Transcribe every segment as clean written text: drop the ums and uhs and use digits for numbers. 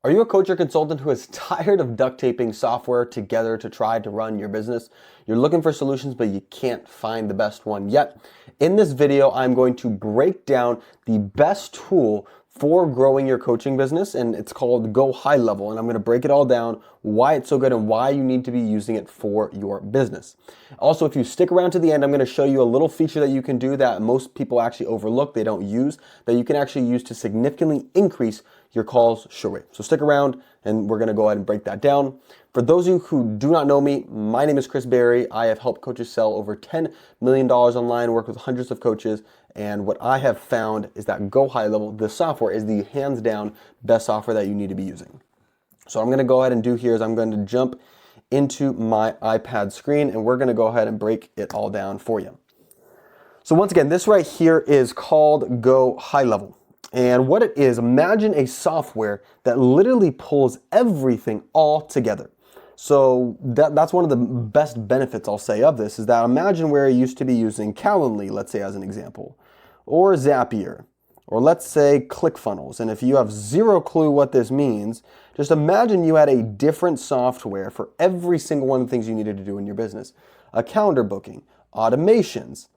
Are you a coach or consultant who is tired of duct taping software together to try to run your business? You're looking for solutions, but you can't find the best one yet. In this video, I'm going to break down the best tool for growing your coaching business, and it's called Go High Level. And I'm going to break it all down, why it's so good and why you need to be using it for your business. Also, if you stick around to the end, I'm going to show you a little feature that you can do that most people actually overlook, they don't use, that you can actually use to significantly increase your calls show rate. So stick around and we're going to go ahead and break that down. For those of you who do not know me, my name is Chris Berry. I have helped coaches sell over $10 million online, worked with hundreds of coaches, and what I have found is that Go High Level, the software, is the hands down best software that you need to be using. So what I'm going to go ahead and do here is I'm going to jump into my iPad screen and we're going to go ahead and break it all down for you. So once again, this right here is called Go High Level. And what it is, imagine a software that literally pulls everything all together. So that's one of the best benefits, I'll say, of this, is that imagine where you used to be using Calendly, let's say as an example, or Zapier, or let's say ClickFunnels. And if you have zero clue what this means, just imagine you had a different software for every single one of the things you needed to do in your business. A calendar booking, automations,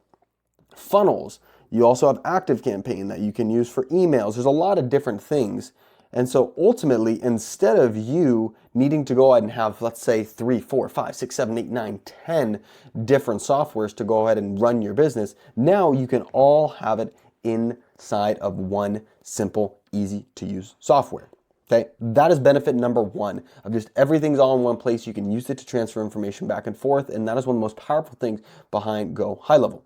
funnels. You also have ActiveCampaign that you can use for emails. There's a lot of different things. And so ultimately, instead of you needing to go ahead and have, let's say, 3, 4, 5, 6, 7, 8, 9, 10 different softwares to go ahead and run your business, now you can all have it inside of one simple, easy to use software. Okay, that is benefit number one of just everything's all in one place. You can use it to transfer information back and forth. And that is one of the most powerful things behind Go High Level.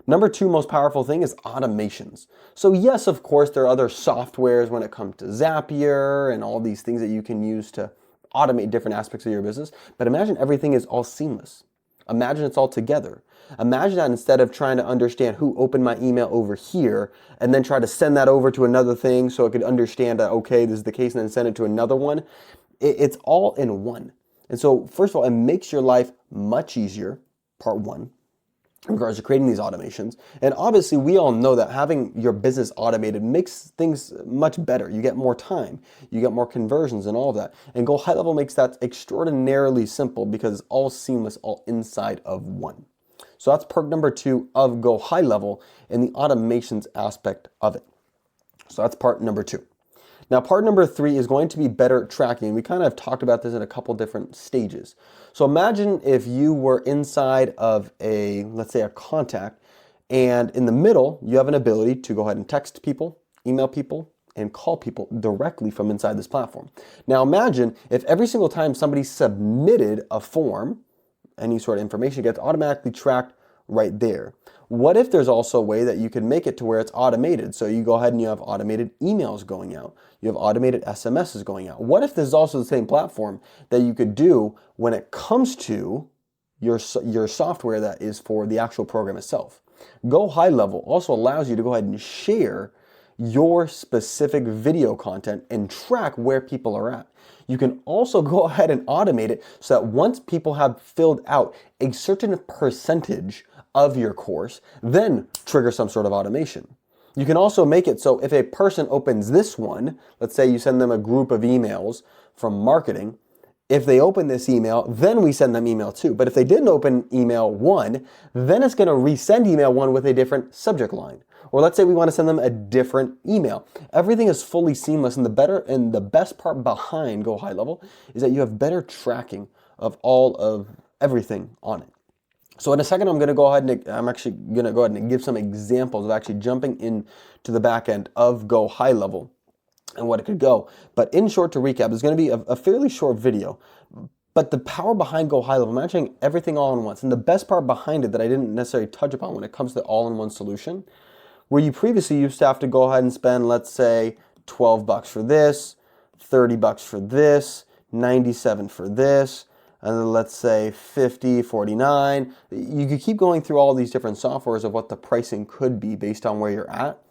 Number two most powerful thing is automations. So yes, of course, there are other softwares when it comes to Zapier and all these things that you can use to automate different aspects of your business. But imagine everything is all seamless. Imagine it's all together. Imagine that instead of trying to understand who opened my email over here and then try to send that over to another thing so it could understand that, okay, this is the case, and then send it to another one. It's all in one. And so first of all, it makes your life much easier, part one, in regards to creating these automations. And obviously we all know that having your business automated makes things much better. You get more time, you get more conversions and all of that. And Go High Level makes that extraordinarily simple because it's all seamless, all inside of one. So that's perk number two of Go High Level and the automations aspect of it. So that's part number two. Now, part number three is going to be better tracking. We kind of talked about this in a couple different stages. So imagine if you were inside of a, let's say a contact, and in the middle, you have an ability to go ahead and text people, email people, and call people directly from inside this platform. Now imagine if every single time somebody submitted a form, any sort of information gets automatically tracked right there. What if there's also a way that you can make it to where it's automated? So you go ahead and you have automated emails going out. You have automated SMSs going out. What if this is also the same platform that you could do when it comes to your software that is for the actual program itself? Go High Level also allows you to go ahead and share your specific video content and track where people are at. You can also go ahead and automate it so that once people have filled out a certain percentage of your course, then trigger some sort of automation. You can also make it so if a person opens this one, let's say you send them a group of emails from marketing, if they open this email, then we send them email two. But if they didn't open email one, then it's going to resend email one with a different subject line. Or let's say we want to send them a different email. Everything is fully seamless, and the best part behind Go High Level is that you have better tracking of all of everything on it. So in a second, I'm actually going to go ahead and give some examples of actually jumping into the back end of Go High Level and what it could go. But in short, to recap, it's going to be a fairly short video. But the power behind Go High Level, I'm mentioning everything all in once. And the best part behind it that I didn't necessarily touch upon when it comes to the all-in-one solution, where you previously used to have to go ahead and spend, let's say, $12 for this, $30 for this, $97 for this, and then let's say 50, 49. You could keep going through all these different softwares of what the pricing could be based on where you're at.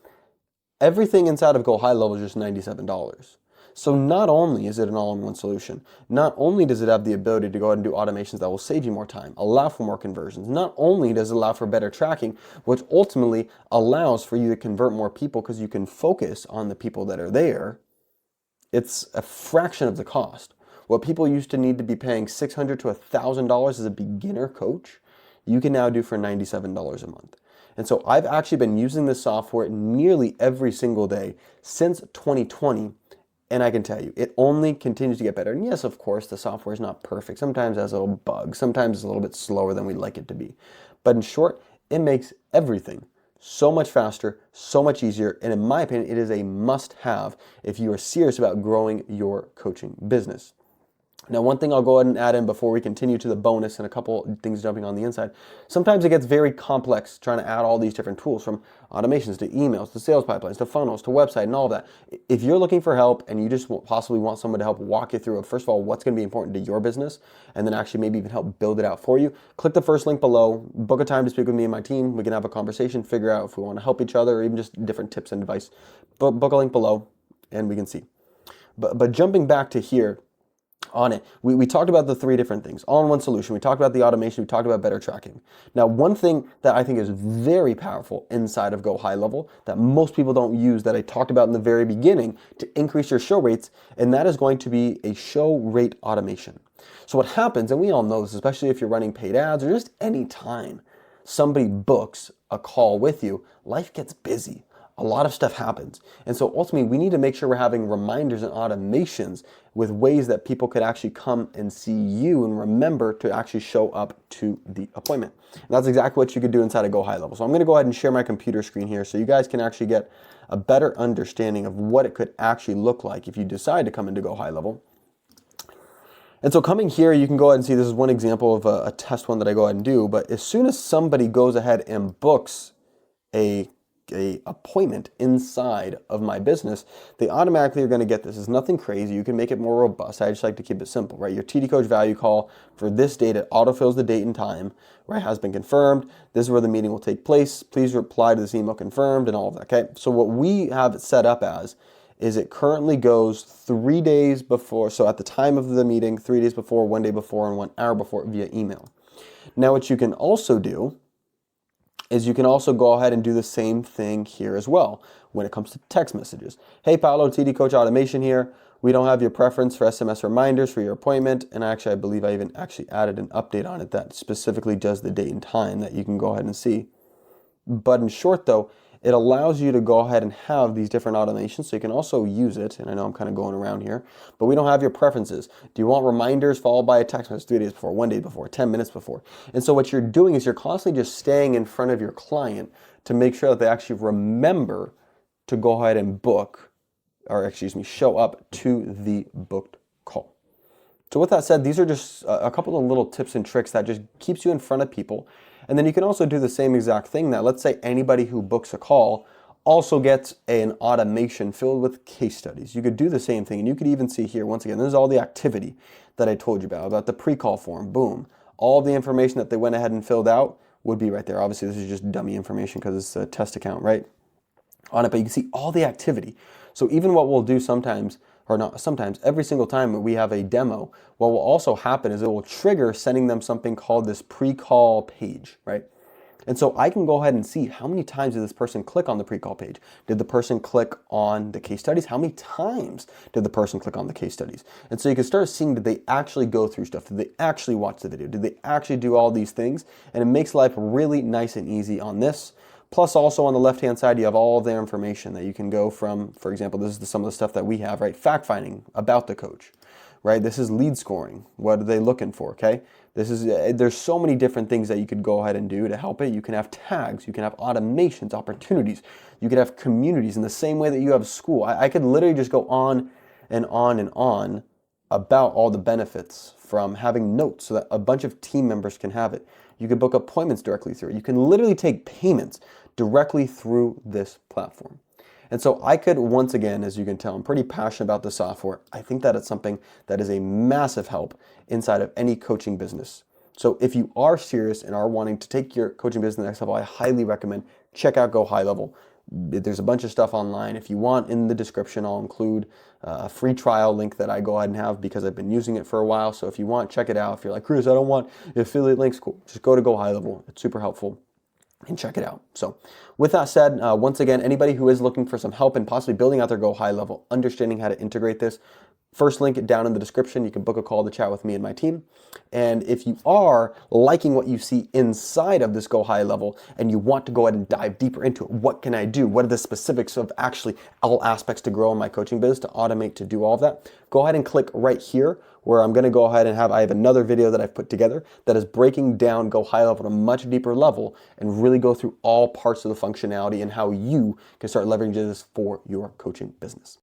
Everything inside of Go High Level is just $97. So not only is it an all-in-one solution, not only does it have the ability to go ahead and do automations that will save you more time, allow for more conversions, not only does it allow for better tracking, which ultimately allows for you to convert more people because you can focus on the people that are there, It's a fraction of the cost. What people used to need to be paying $600 to $1,000 as a beginner coach, you can now do for $97 a month. And so I've actually been using this software nearly every single day since 2020. And I can tell you, it only continues to get better. And yes, of course, the software is not perfect. Sometimes it has little bugs. Sometimes it's a little bit slower than we'd like it to be. But in short, it makes everything so much faster, so much easier. And in my opinion, it is a must-have if you are serious about growing your coaching business. Now, one thing I'll go ahead and add in before we continue to the bonus and a couple things jumping on the inside. Sometimes it gets very complex trying to add all these different tools, from automations to emails to sales pipelines to funnels to website and all of that. If you're looking for help and you just possibly want someone to help walk you through, first of all, what's going to be important to your business, and then actually maybe even help build it out for you, click the first link below, book a time to speak with me and my team. We can have a conversation, figure out if we want to help each other, or even just different tips and advice. Book a link below and we can see. But jumping back to here, on it, we talked about the three different things, all-in-one solution. We talked about the automation. We talked about better tracking. Now, one thing that I think is very powerful inside of Go High Level that most people don't use, that I talked about in the very beginning to increase your show rates, and that is going to be a show rate automation. So what happens, and we all know this, especially if you're running paid ads or just any time somebody books a call with you, life gets busy. A lot of stuff happens. And so ultimately, we need to make sure we're having reminders and automations with ways that people could actually come and see you and remember to actually show up to the appointment. And that's exactly what you could do inside of Go High Level. So I'm going to go ahead and share my computer screen here so you guys can actually get a better understanding of what it could actually look like if you decide to come into Go High Level. And so coming here, you can go ahead and see this is one example of a test one that I go ahead and do. But as soon as somebody goes ahead and books a appointment inside of my business, they automatically are going to get this. It's nothing crazy. You can make it more robust. I just like to keep it simple, right? Your TD Coach value call for this date, it autofills the date and time, right? Has been confirmed. This is where the meeting will take place. Please reply to this email confirmed and all of that, okay? So what we have it set up as is it currently goes 3 days before. So at the time of the meeting, 3 days before, 1 day before, and 1 hour before via email. Now, what you can also do is you can also go ahead and do the same thing here as well when it comes to text messages. Hey, Paolo, TD Coach Automation here. We don't have your preference for SMS reminders for your appointment. And actually, I believe I even actually added an update on it that specifically does the date and time that you can go ahead and see. But in short, though, it allows you to go ahead and have these different automations, so you can also use it. And I know I'm kind of going around here, but we don't have your preferences. Do you want reminders followed by a text message 3 days before, 1 day before, 10 minutes before? And so what you're doing is you're constantly just staying in front of your client to make sure that they actually remember to go ahead and book, or excuse me, show up to the booked call. So with that said, these are just a couple of little tips and tricks that just keeps you in front of people. And then you can also do the same exact thing that, let's say anybody who books a call also gets an automation filled with case studies. You could do the same thing, and you could even see here, once again, this is all the activity that I told you about the pre-call form, boom. All the information that they went ahead and filled out would be right there. Obviously, this is just dummy information because it's a test account, right? On it, but you can see all the activity. So even what we'll do sometimes, or not sometimes, every single time we have a demo, what will also happen is it will trigger sending them something called this pre-call page, right? And so I can go ahead and see how many times did this person click on the pre-call page? Did the person click on the case studies? How many times did the person click on the case studies? And so you can start seeing, did they actually go through stuff? Did they actually watch the video? Did they actually do all these things? And it makes life really nice and easy on this. Plus also on the left-hand side, you have all of their information that you can go from. For example, this is some of the stuff that we have, right? Fact finding about the coach, right? This is lead scoring. What are they looking for, okay? This is, there's so many different things that you could go ahead and do to help it. You can have tags, you can have automations, opportunities. You could have communities in the same way that you have school. I could literally just go on and on and on about all the benefits from having notes so that a bunch of team members can have it. You can book appointments directly through it. You can literally take payments directly through this platform. And so I could, once again, as you can tell, I'm pretty passionate about the software. I think that it's something that is a massive help inside of any coaching business. So if you are serious and are wanting to take your coaching business to the next level, I highly recommend check out Go High Level. There's a bunch of stuff online. If you want, in the description, I'll include a free trial link that I go ahead and have because I've been using it for a while. So if you want, check it out. If you're like, Chris, I don't want affiliate links, cool. Just go to Go High Level. It's super helpful. and check it out. So with that said, once again, anybody who is looking for some help in possibly building out their Go High level, understanding how to integrate this, first link down in the description. You can book a call to chat with me and my team. And if you are liking what you see inside of this Go High level and you want to go ahead and dive deeper into it, what can I do? What are the specifics of actually all aspects to grow in my coaching business, to automate, to do all of that? Go ahead and click right here where I'm going to go ahead and I have another video that I've put together that is breaking down Go High level at a much deeper level and really go through all parts of the functionality and how you can start leveraging this for your coaching business.